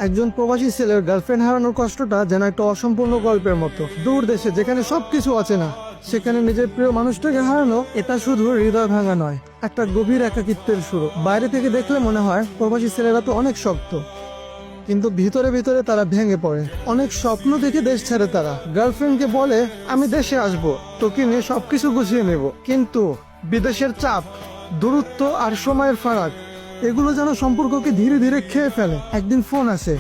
একজন প্রবাসী ছেলের গার্লফ্রেন্ড হারানোর কষ্টটা যেন একটা অসম্পূর্ণ গল্পের মতো। দূর দেশে যেখানে সবকিছু অচেনা, সেখানে নিজের প্রিয় মানুষটাকে হারানো, এটা শুধু হৃদয় ভাঙা নয়, একটা গভীর একাকিত্বের শুরু। বাইরে থেকে দেখলে মনে হয় প্রবাসী ছেলেরা তো অনেক শক্ত, কিন্তু ভিতরে ভিতরে তারা ভেঙে পড়ে। অনেক স্বপ্ন দেখে দেশ ছাড়ে তারা। গার্লফ্রেন্ডকে বলে আমি দেশে আসবো, তোকে নিয়ে সবকিছু গুছিয়ে নেব, কিন্তু বিদেশের চাপ, দূরত্ব আর সময়ের ফারাক, এগুলো যেন সম্পর্ককে ধীরে ধীরে খেয়ে ফেলে। একদিন ফোন আসে,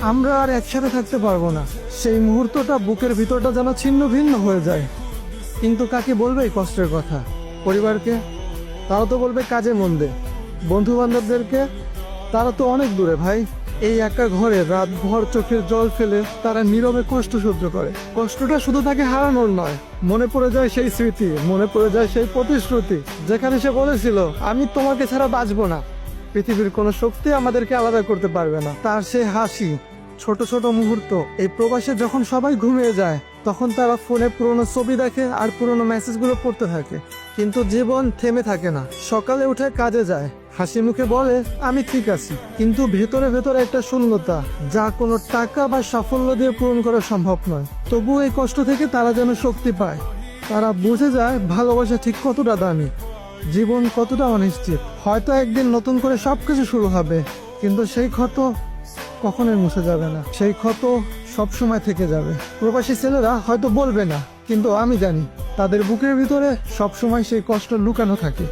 আমরা আর একসাথে থাকতে পারবো না। সেই মুহূর্তটা বুকের ভিতরটা যেন ছিন্ন ভিন্ন হয়ে যায়। কিন্তু কাকে বলবে এই কষ্টের কথা? পরিবারকে? তারা তো বলবে কাজে মন দে। বন্ধু বান্ধবদেরকে? তারা তো অনেক দূরে ভাই। এই একা ঘরে রাত ভর চোখের জল ফেলে তারা নীরবে কষ্ট সহ্য করে। কষ্টটা শুধু তাকে হারানোর নয়, মনে পড়ে যায় সেই স্মৃতি, মনে পড়ে যায় সেই প্রতিশ্রুতি যেখানে সে বলেছিল আমি তোমাকে ছাড়া বাঁচবো না, পৃথিবীর কোনো শক্তি আমাদেরকে আলাদা করতে পারবে না। তার সেই হাসি, ছোট ছোট মুহূর্ত। এই প্রবাসে যখন সবাই ঘুমিয়ে যায়, তখন তারা ফোনে পুরনো ছবি দেখে আর পুরনো মেসেজগুলো পড়তে থাকে। কিন্তু জীবন থেমে থাকে না। সকালে উঠে কাজে যায়, হাসি মুখে বলে আমি ঠিক আছি, কিন্তু ভেতরে ভেতরে একটা শূন্যতা, যা কোনো টাকা বা সাফল্য দিয়ে পূরণ করা সম্ভব নয়। তবু এই কষ্ট থেকে তারা যেন শক্তি পায়। তারা বুঝে যায় ভালোবাসা ঠিক কতটা দামি, জীবন কতটা অনিশ্চিত। হয়তো একদিন নতুন করে সবকিছু শুরু হবে, কিন্তু সেই ক্ষত কখনোই মুছে যাবে না। সেই ক্ষত সবসময় থেকে যাবে। প্রবাসী ছেলেরা হয়তো বলবে না, কিন্তু আমি জানি তাদের বুকের ভিতরে সবসময় সেই কষ্ট লুকানো থাকে।